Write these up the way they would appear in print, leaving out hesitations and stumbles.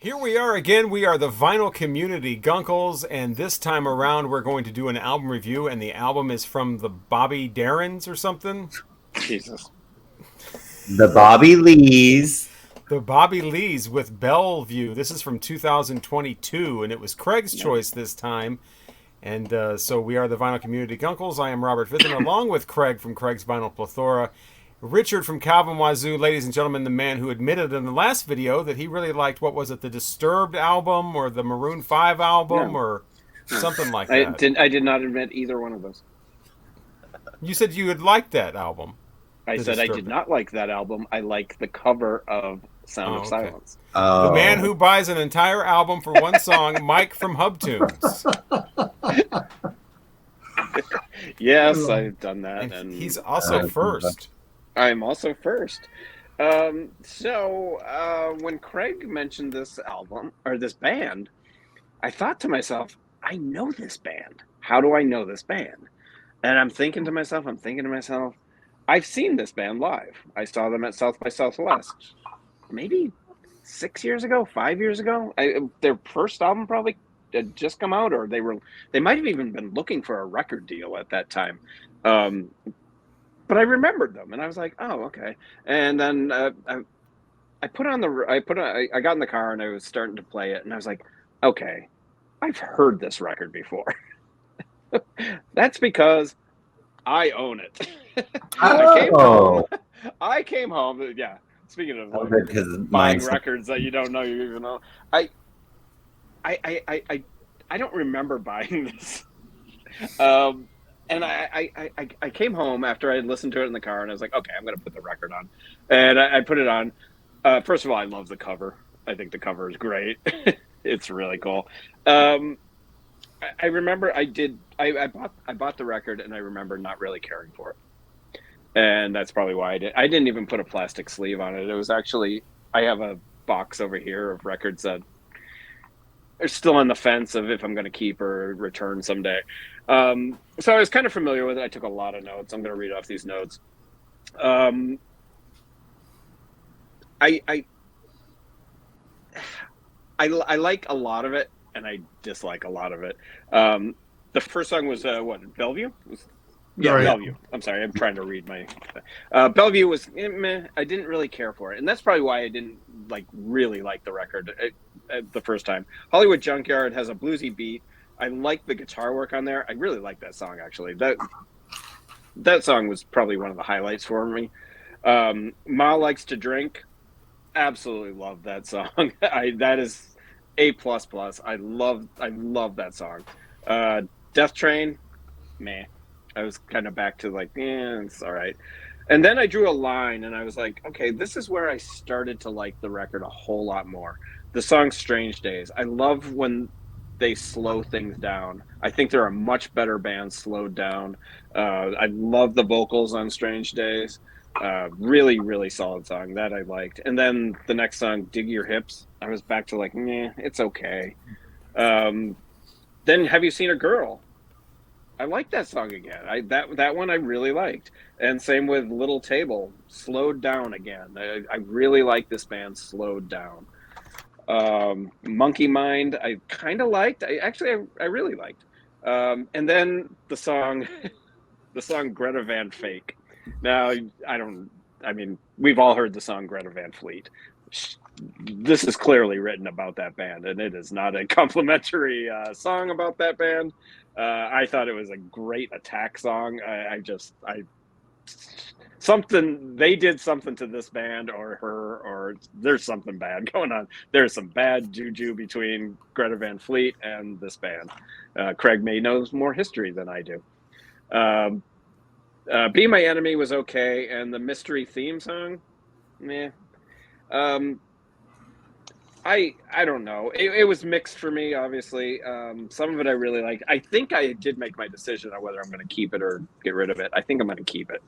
Here we are again. We are the Vinyl COmmunity Guncles, and this time around we're going to do an album review, and the album is from the Bobby Darrens or something. Jesus. The Bobby Lees. The Bobby Lees with Bellevue. This is from 2022, and it was Craig's choice this time. And so we are the Vinyl COmmunity Guncles. I am Robert Fitton, along with Craig from Craig's Vinyl Plethora. Richard from Calvin Wazoo, ladies and gentlemen, the man who admitted in the last video that he really liked, what was it, the Disturbed album or the Maroon 5 album or something like that. I did not admit either one of those. You said you had liked that album. I said I did not like that album. I like the cover of Sound of Silence. The man who buys an entire album for one song, Mike from Hubtunes. Yes, I've done that. And he's also first. I'm also first. So when Craig mentioned this album, or this band, I thought to myself, I know this band. How do I know this band? And I'm thinking to myself, I've seen this band live. I saw them at South by Southwest maybe 6 years ago, 5 years ago. Their first album probably had just come out, or they might have even been looking for a record deal at that time. But I remembered them, and I was like, "Oh, okay." And then I got in the car, and I was starting to play it, and I was like, "Okay, I've heard this record before." That's because I own it. I came home. Yeah. Speaking of buying records that you don't know you even know, I don't remember buying this. And I came home after I had listened to it in the car, and I was like, okay, I'm going to put the record on. And I put it on. First of all, I love the cover. I think the cover is great. It's really cool. I remember I bought the record, and I remember not really caring for it. And that's probably why I didn't even put a plastic sleeve on it. It was actually, I have a box over here of records that are still on the fence of if I'm going to keep or return someday. So I was kind of familiar with it. I took a lot of notes. I'm going to read off these notes. I like a lot of it, and I dislike a lot of it. The first song was Bellevue? Yeah, right. Bellevue. I'm sorry, I'm trying to read my. Bellevue was meh. I didn't really care for it, and that's probably why I didn't really like the record the first time. Hollywood Junkyard has a bluesy beat. I like the guitar work on there. I really like that song, actually. That song was probably one of the highlights for me. Ma Likes to Drink. Absolutely love that song. That is A++. I love that song. Death Train, meh. I was kind of back to it's all right. And then I drew a line, and I was like, okay, this is where I started to like the record a whole lot more. The song Strange Days. I love when they slow things down. I think they're a much better band slowed down. I love the vocals on Strange Days. Really, really solid song that I liked. And then the next song, Dig Your Hips, I was back to meh, it's okay. Then Have You Seen a Girl? I like that song again. That one I really liked. And same with Little Table, slowed down again. I really like this band slowed down. Monkey Mind, I kind of liked. I really liked. And then the song Greta Van Fake. Now, we've all heard the song Greta Van Fleet. This is clearly written about that band, and it is not a complimentary song about that band. I thought it was a great attack song. They did something to this band or her, or there's something bad going on. There's some bad juju between Greta Van Fleet and this band. Craig may know more history than I do. Be My Enemy was okay, and the Mystery theme song, meh. I don't know. It was mixed for me, obviously. Some of it I really liked. I think I did make my decision on whether I'm going to keep it or get rid of it. I think I'm going to keep it.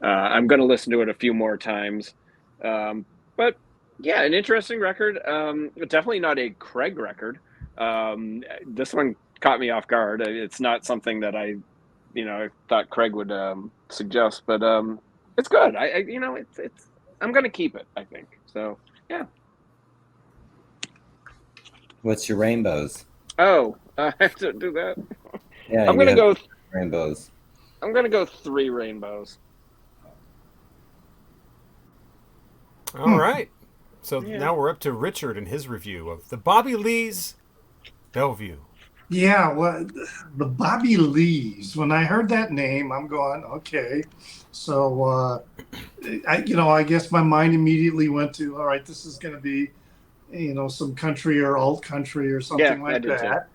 I'm going to listen to it a few more times. But yeah, an interesting record. Definitely not a Craig record. This one caught me off guard. It's not something that I thought Craig would suggest, but it's good. I'm going to keep it, I think. So, yeah. What's your rainbows? Oh, I have to do that. Yeah, I'm gonna go. rainbows. I'm gonna go 3 rainbows. All right. So Yeah. now we're up to Richard and his review of the Bobby Lee's Bellevue. Yeah, well, the Bobby Lees. When I heard that name, I'm going, okay. So, I guess my mind immediately went to, all right, this is going to be, some country or alt country or something like that.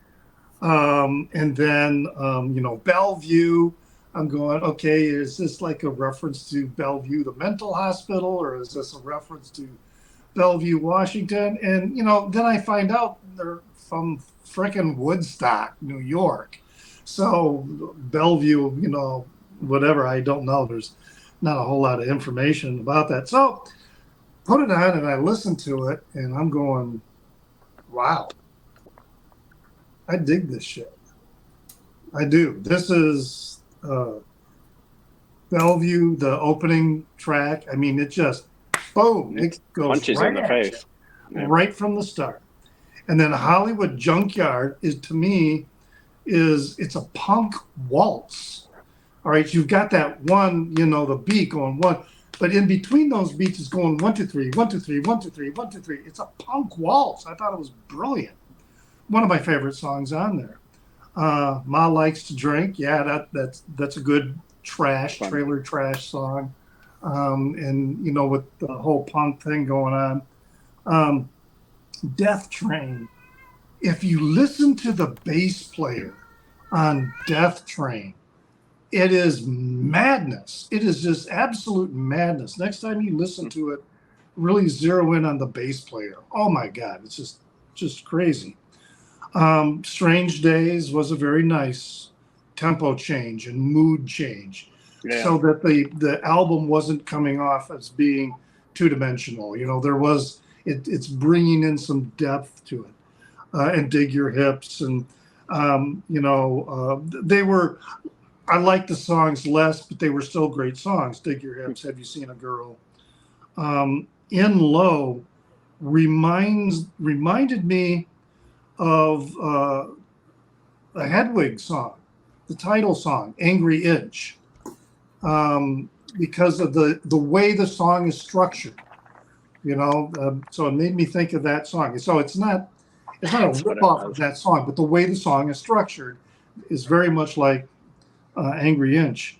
And then, Bellevue. I'm going, okay, is this like a reference to Bellevue, the mental hospital, or is this a reference to Bellevue, Washington? And, then I find out they're from frickin' Woodstock, New York. So Bellevue, whatever, I don't know. There's not a whole lot of information about that. So put it on and I listen to it and I'm going, wow, I dig this shit. I do. This is Bellevue, the opening track. I mean, it just, boom, it goes punches right in the face. right from the start. And then Hollywood Junkyard to me, it's a punk waltz. All right, you've got that one, the beat going one, but in between those beats is going 1 2 3, 1 2 3, 1 2 3, 1 2 3. It's a punk waltz. I thought it was brilliant. One of my favorite songs on there. Ma Likes to Drink. Yeah, that's a good trailer trash song. And with the whole punk thing going on. Death Train. If you listen to the bass player on Death Train, it is madness. It is just absolute madness. Next time you listen to it, really zero in on the bass player. Oh my God, it's just crazy. Strange Days was a very nice tempo change and mood change, so that the album wasn't coming off as being two-dimensional. There was. It's bringing in some depth to it, and Dig Your Hips, and they were. I liked the songs less, but they were still great songs. Dig Your Hips, Have You Seen a Girl? In Low reminded me of a Hedwig song, the title song, Angry Inch, because of the way the song is structured. So it made me think of that song. So it's not a rip-off of that song, but the way the song is structured is very much like Angry Inch.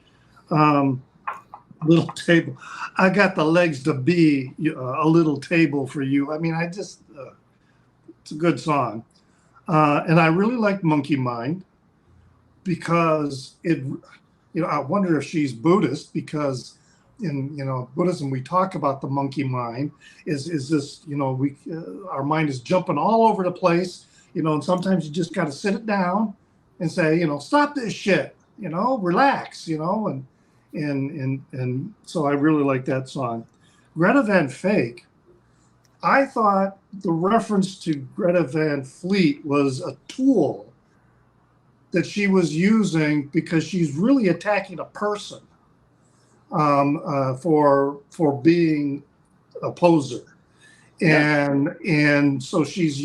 Little Table. I got the legs to be a little table for you. I mean, it's a good song. And I really like Monkey Mind because I wonder if she's Buddhist, because in Buddhism we talk about the monkey mind is this our mind is jumping all over the place, and sometimes you just got to sit it down and say, stop this shit, relax, and so I really like that song. Greta Van Fleet, I thought the reference to Greta Van Fleet was a tool that she was using because she's really attacking a person for being a poser, and so she's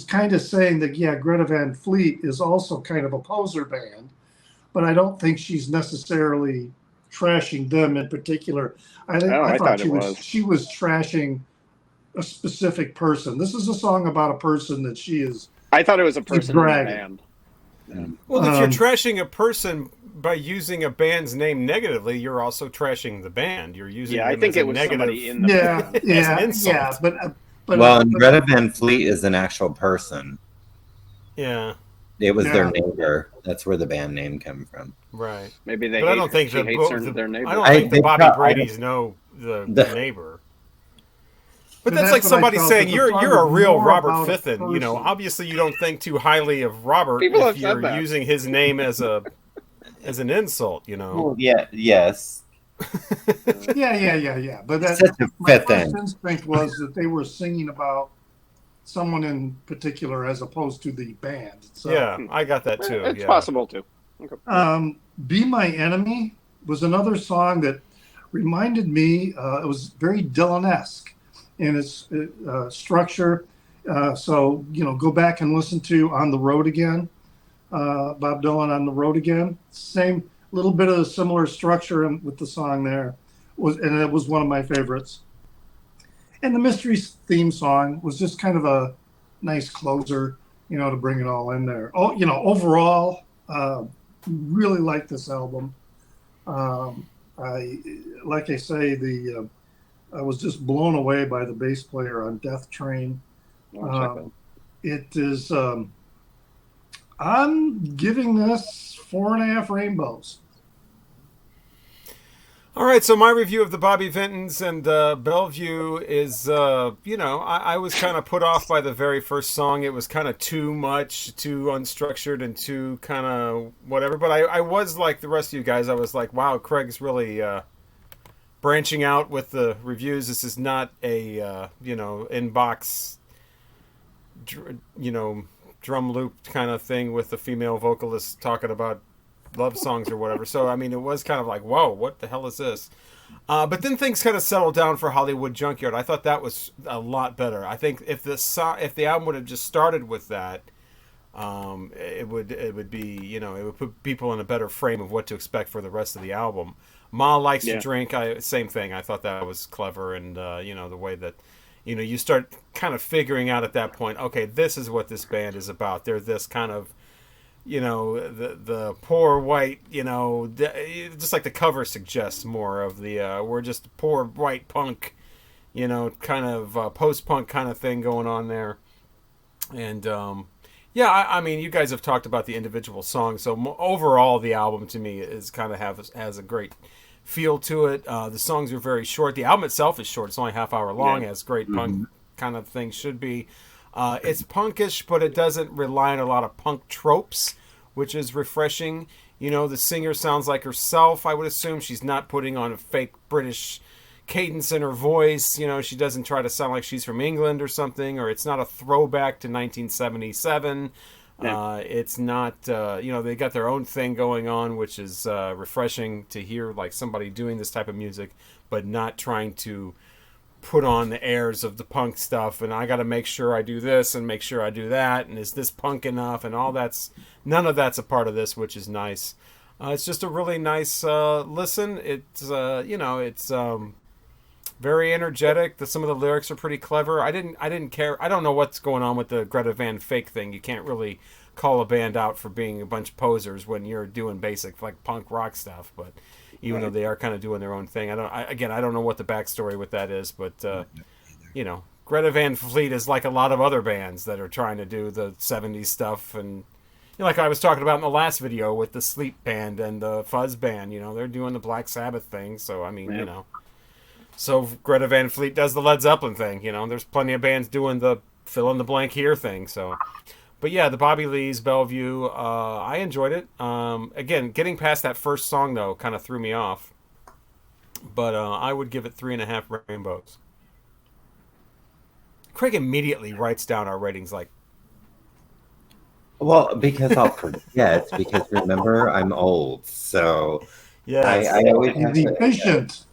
kind of saying that Greta Van Fleet is also kind of a poser band, but I don't think she's necessarily trashing them in particular. I thought she was trashing a specific person. This is a song about a person that she is. I thought it was a person in the band. Well, if you're trashing a person by using a band's name negatively, you're also trashing the band. You're using I think it was negative, somebody in the band. As an insult. But Greta Van Fleet is an actual person. Yeah. It was their neighbor. That's where the band name came from. Right. Maybe they. But I don't think their neighbor. I don't think the Bobby Brady's know the neighbor. But that's like somebody saying you're a real Robert Fithin. Obviously you don't think too highly of Robert if you're using his name as an insult. Well, yeah. Yes. Yeah. But my first instinct was that they were singing about someone in particular as opposed to the band. So, yeah, I got that too. It's possible too. Okay. Be My Enemy was another song that reminded me, it was very Dylan-esque in its structure. So, go back and listen to On the Road Again, Bob Dylan On the Road Again. Same little bit of a similar structure with the song there. And it was one of my favorites. And the Mysteries theme song was just kind of a nice closer, to bring it all in there. Oh, overall, really like this album. Like I say, I was just blown away by the bass player on Death Train. It is. I'm giving this 4.5 rainbows. All right, so my review of the Bobby Vintons and Bellevue is, I was kind of put off by the very first song. It was kind of too much, too unstructured, and too kind of whatever. But I was like the rest of you guys. I was like, wow, Craig's really branching out with the reviews. This is not a, inbox, drum loop kind of thing with the female vocalist talking about love songs or whatever. So I mean, it was kind of like, whoa, what the hell is this? But then things kind of settled down for Hollywood Junkyard. I thought that was a lot better. I think if the album would have just started with that, it would be, it would put people in a better frame of what to expect for the rest of the album. Ma Likes to Drink, same thing. I thought that was clever, and the way that you start kind of figuring out at that point, okay, this is what this band is about. They're this kind of the poor white, just like the cover suggests more of the we're just poor white punk, kind of post-punk kind of thing going on there. And I mean, you guys have talked about the individual songs, so overall the album to me is kind of has a great feel to it. The songs are very short. The album itself is short. It's only half hour long, as great punk kind of thing should be. It's punkish, but it doesn't rely on a lot of punk tropes, which is refreshing. The singer sounds like herself, I would assume. She's not putting on a fake British cadence in her voice. She doesn't try to sound like she's from England or something, or it's not a throwback to 1977. Yeah. It's not, they got their own thing going on, which is refreshing to hear, like somebody doing this type of music, but not trying to put on the airs of the punk stuff, and I got to make sure I do this and make sure I do that, and is this punk enough, and all that's, none of that's a part of this, which is nice. It's just a really nice listen. It's it's very energetic. Some of the lyrics are pretty clever. I didn't care. I don't know what's going on with the Greta Van Fake thing. You can't really call a band out for being a bunch of posers when you're doing basic like punk rock stuff, but even though they are kind of doing their own thing. I don't know what the backstory with that is, but Greta Van Fleet is like a lot of other bands that are trying to do the 70s stuff, and like I was talking about in the last video with the Sleep Band and the Fuzz Band, they're doing the Black Sabbath thing, so I mean, so Greta Van Fleet does the Led Zeppelin thing, there's plenty of bands doing the fill in the blank here thing, so. But yeah, the Bobby Lee's Bellevue, I enjoyed it. Again, getting past that first song, though, kind of threw me off. But I would give it 3.5 rainbows. Craig immediately writes down our ratings like... Well, because I'll forget, because remember, I'm old, so... Yeah, I always have to... efficient.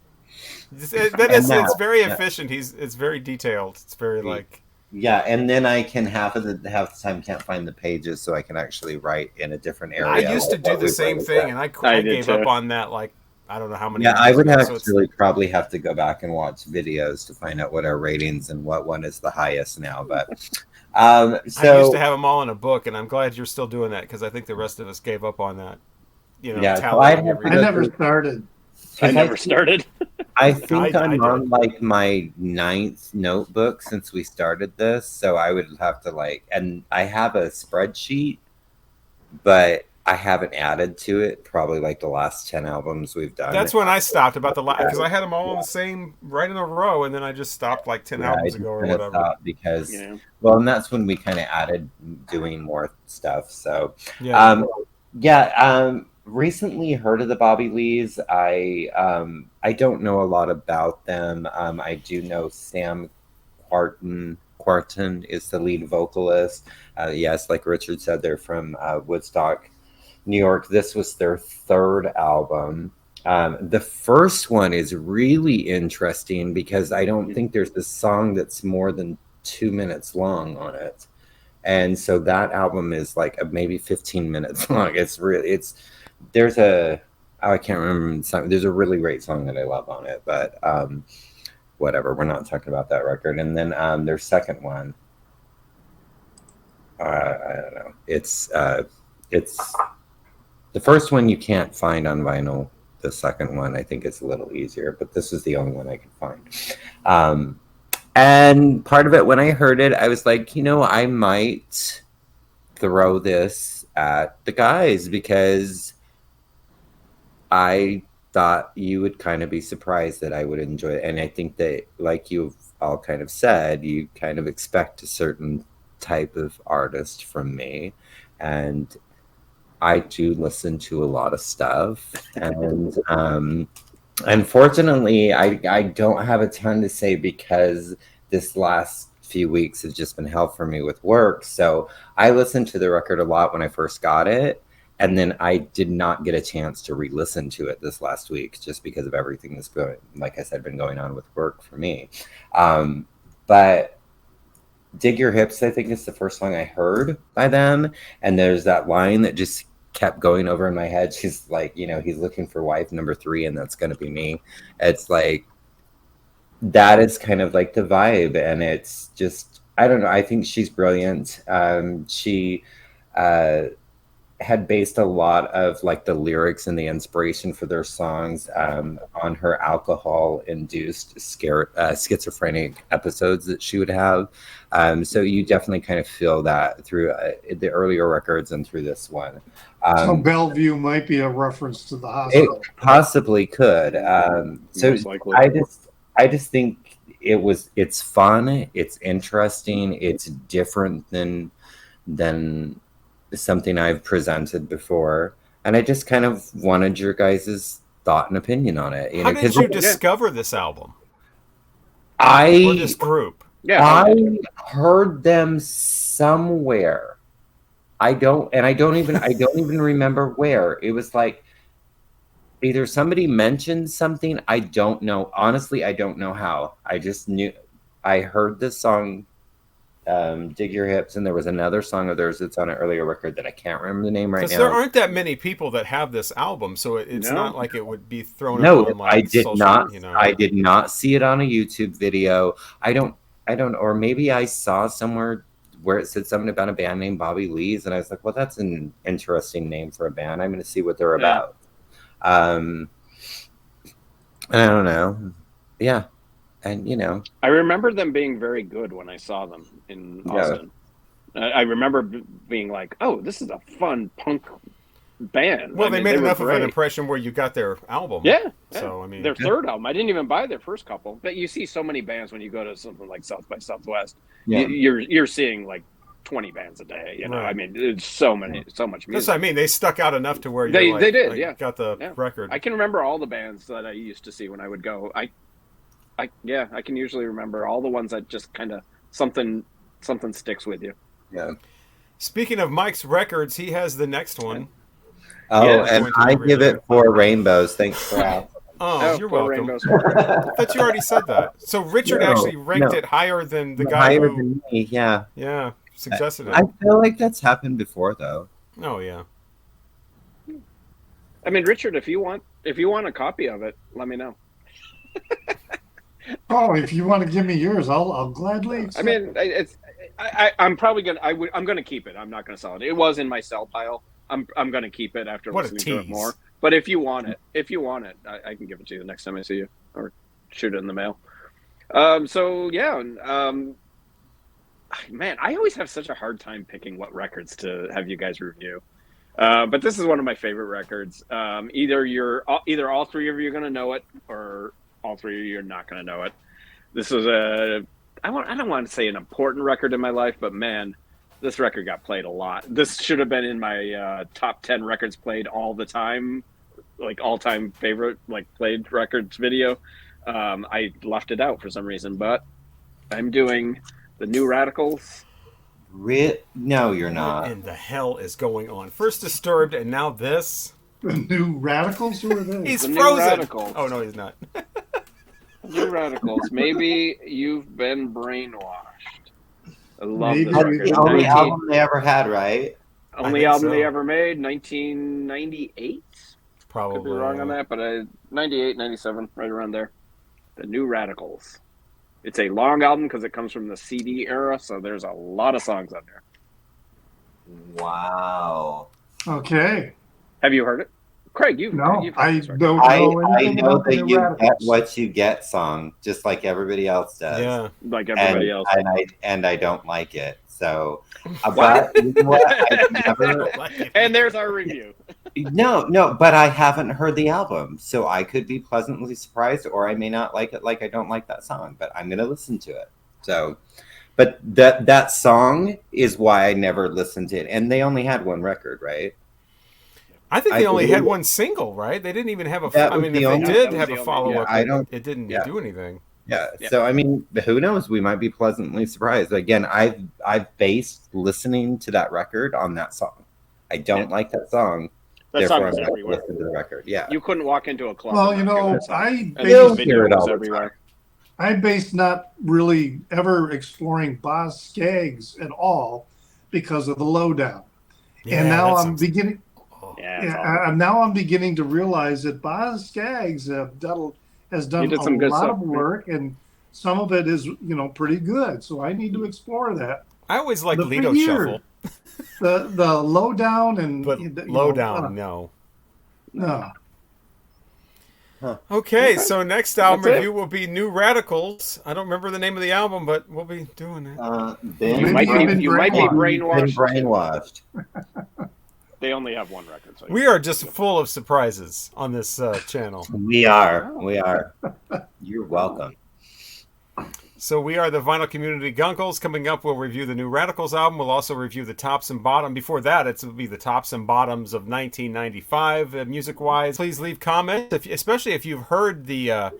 It's very efficient. It's very detailed. It's very like... Yeah, and then I can half the time can't find the pages, so I can actually write in a different area. I used to do the same thing, and I gave up on that. Like, I don't know how many. Yeah, I would actually probably have to go back and watch videos to find out what our ratings and what one is the highest now. But I used to have them all in a book, and I'm glad you're still doing that because I think the rest of us gave up on that. Yeah, so I never started. I never started. I think I'm on like my 9th notebook since we started this, so I would have to and I have a spreadsheet, but I haven't added to it probably like the last 10 albums we've done. That's when I stopped about the last, because I had them all in the same, right in a row, and then I just stopped like 10 albums ago or whatever. Because, well, and that's when we kind of added doing more stuff. So, recently heard of the Bobby Lees. I don't know a lot about them. I do know Sam Quarton is the lead vocalist. Yes, like Richard said, they're from Woodstock, New York. This was their 3rd album. The first one is really interesting because I don't think there's a song that's more than 2 minutes long on it. And so that album is like maybe 15 minutes long. There's a, oh, I can't remember the song. There's a really great song that I love on it, but whatever. We're not talking about that record. And then their second one, I don't know. It's the first one you can't find on vinyl. The second one, I think, is a little easier, but this is the only one I could find. And part of it, when I heard it, I was like, I might throw this at the guys because I thought you would kind of be surprised that I would enjoy it. And I think that, like you've all kind of said, you kind of expect a certain type of artist from me. And I do listen to a lot of stuff. And unfortunately, I don't have a ton to say because this last few weeks has just been hell for me with work. So I listened to the record a lot when I first got it. And then I did not get a chance to re-listen to it this last week just because of everything that's going, like I said, been going on with work for me. But Dig Your Hips, I think, is the first song I heard by them. And there's that line that just kept going over in my head. She's like, he's looking for wife number 3, and that's going to be me. It's like, that is kind of like the vibe. And it's just, I don't know. I think she's brilliant. She had based a lot of like the lyrics and the inspiration for their songs on her alcohol-induced schizophrenic episodes that she would have. So you definitely kind of feel that through the earlier records and through this one. So Bellevue might be a reference to the hospital. It possibly could. So Most likely. I just think it's fun, it's interesting, it's different than something I've presented before, and I just kind of wanted your guys' thought and opinion on it. How did you discover this album? Or this group? Yeah, I heard them somewhere. I don't even remember where. It was like either somebody mentioned something. I don't know. Honestly, I don't know how. I just knew I heard this song, Dig Your Hips, and there was another song of theirs that's on an earlier record that I can't remember the name right now. Because there aren't that many people that have this album, so it's not like it would be thrown up on like I did social, not. I did not see it on a YouTube video. I don't, or maybe I saw somewhere where it said something about a band named Bobby Lee's, and I was like, well, that's an interesting name for a band. I'm going to see what they're about. And I don't know. Yeah. And, I remember them being very good when I saw them in Austin. I remember being like, oh, this is a fun punk band. Well, they made enough of an impression where you got their album. Yeah. So, I mean, their third album. I didn't even buy their first couple. But you see so many bands when you go to something like South by Southwest. Yeah. You're seeing like 20 bands a day. Right. I mean, it's so much music. That's what I mean. They stuck out enough to where they did. Yeah, got the record. I can remember all the bands that I used to see when I would go. I can usually remember all the ones that just kind of something sticks with you. Yeah. Speaking of Mike's records, he has the next one. Oh, and I give it 4 rainbows. Thanks for asking. Oh, you're welcome. I thought you already said that. So Richard actually ranked it higher than the guy higher than me. Yeah. Yeah. Suggested it. I feel like that's happened before, though. Oh yeah. I mean, Richard, if you want a copy of it, let me know. Oh, if you want to give me yours, I'll gladly accept. I mean, I'm probably gonna. I'm gonna keep it. I'm not gonna sell it. It was in my sell pile. I'm gonna keep it after listening to it more. But if you want it, I can give it to you the next time I see you, or shoot it in the mail. So yeah, man, I always have such a hard time picking what records to have you guys review. But this is one of my favorite records. Either all 3 of you are gonna know it, or all 3 of you are not gonna know it. This was I don't want to say an important record in my life, but man, this record got played a lot. This should have been in my top 10 records played all the time, like all-time favorite, like played records video. I left it out for some reason, but I'm doing the New Radicals. No, you're not. What in the hell is going on? First Disturbed, and now this. The New Radicals? Who are they? He's the frozen. New Radicals. Oh no, he's not. New Radicals. Maybe you've been brainwashed. I love Maybe. this That's record. the only 19 album they ever had, right? Only think album so. they ever made, 1998. Probably. Could be wrong on that, but 98, 97, right around there. The New Radicals. It's a long album because it comes from the CD era, so there's a lot of songs on there. Wow. Okay. Have you heard it? Craig, you've No, heard I this record. don't I know anything know about the that New you get Radicals. what you get song, just like everybody else does. Yeah. Like everybody else. And I don't like it. So, What? but you know what? I've never. And there's our review. No, but I haven't heard the album, so I could be pleasantly surprised, or I may not like it. Like I don't like that song, but I'm gonna listen to it. So, but that song is why I never listened to it, and they only had one record, right? I think they only had believe- one single, right? They didn't even have a. That I was mean, the if they only- did that was have the a only- follow up, yeah, I don't- it didn't yeah. do anything. Yeah. Yeah. So I mean, who knows? We might be pleasantly surprised. Again, I've based listening to that record on that song. I don't like that song. That song Therefore, was I'm not gonna everywhere. listen to the record. Yeah. You couldn't walk into a club. Well, and you not hear know, that song. I And You'll this based, hear it video all was the everywhere. I based not really ever exploring Boz Scaggs at all because of the lowdown. And now I'm beginning. Yeah, it's awful. Now I'm beginning to realize that Boz Scaggs has done He did a some good lot stuff. of work, and some of it is pretty good. So I need to explore that. I always liked But for Lido years, Shuffle, the lowdown and but Lowdown, no. no. Okay, so next album That's it. review will be New Radicals. I don't remember the name of the album, but we'll be doing it. You might be brainwashed. brainwashed. They only have one record. So We are just full of surprises on this channel. We are. You're welcome. So we are the Vinyl Community Guncles. Coming up, we'll review the New Radicals album. We'll also review the tops and bottom. Before that, it will be the tops and bottoms of 1995, music-wise. Please leave comments, especially if you've heard the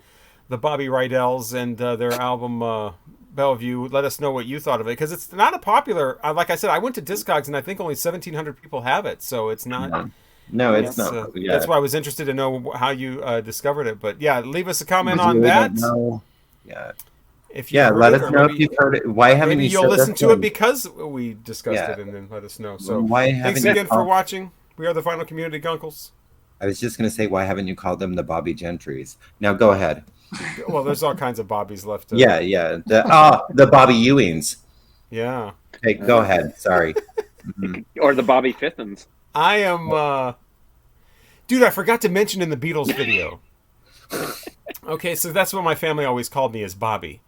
Bobby Rydells and their album Bellevue. Let us know what you thought of it, because it's not a popular. Like I said, I went to Discogs and I think only 1,700 people have it, so it's not. No, it's not. That's why I was interested to know how you discovered it. But yeah, leave us a comment Really on that. don't know. Yeah. If you Let heard us it, or know maybe- if you've heard it. Why haven't Maybe you you'll said listen this to one? it because we discussed Yeah. it, and then let us know. So Why thanks haven't again you for called- watching. We are the Vinyl Community Guncles. I was just going to say, why haven't you called them the Bobby Gentrys? Now go ahead. Well, there's all kinds of Bobbies left. Yeah. The Bobby Ewings. Yeah. Okay, go ahead. Sorry. or the Bobby Fithens. I am... Dude, I forgot to mention in the Beatles video. Okay, so that's what my family always called me, as Bobby.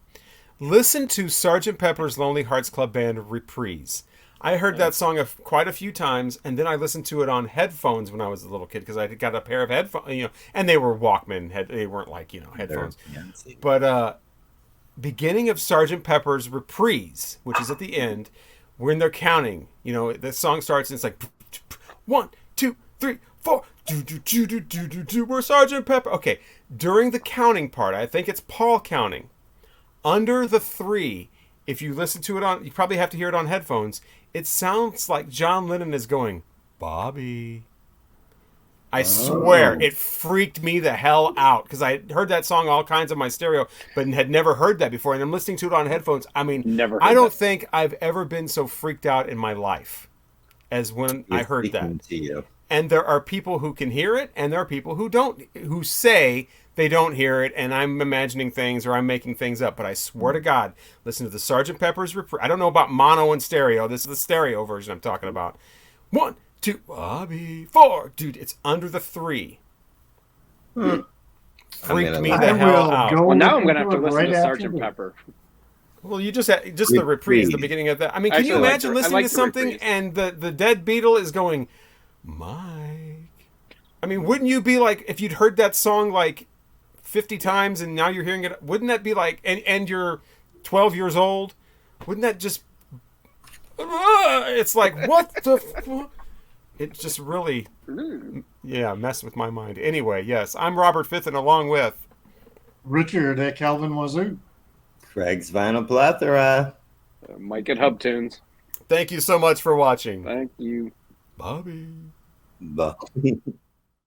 Listen to Sgt. Pepper's Lonely Hearts Club Band Reprise. I heard that song quite a few times, and then I listened to it on headphones when I was a little kid, because I got a pair of headphones, and they were Walkman. They weren't like, headphones. But beginning of Sgt. Pepper's Reprise, which is at the end, when they're counting, the song starts and it's like 1, 2, 3, 4. We're Sgt. Pepper. Okay, during the counting part, I think it's Paul counting. Under the 3, if you listen to it you probably have to hear it on headphones. It sounds like John Lennon is going, Bobby. I swear, it freaked me the hell out, because I heard that song all kinds of my stereo, but had never heard that before. And I'm listening to it on headphones. I mean, I don't think I've ever been so freaked out in my life as when I heard that. To you. And there are people who can hear it, and there are people who say they don't hear it, and I'm imagining things or I'm making things up. But I swear to God, listen to the Sgt. Pepper's Reprise. I don't know about mono and stereo. This is the stereo version I'm talking about. 1, 2, Bobby, 4. Dude, it's under the 3. Freaked me the hell out. Well, now I'm going to have to listen to Sgt. Pepper. Well, you just the reprise, the beginning of that. I mean, can you imagine listening to something and the dead Beatle is going, Mike? I mean, wouldn't you be like, if you'd heard that song like 50 times and now you're hearing it, wouldn't that be like, and you're 12 years old, wouldn't that just, it's like, what the it just really, messed with my mind. Anyway, yes, I'm Robert Fithen, along with Richard at Calvin Wazoo. Craig's Vinyl Plethora. Mike at Hub Tunes. Thank you so much for watching. Thank you. Bobby. Bobby.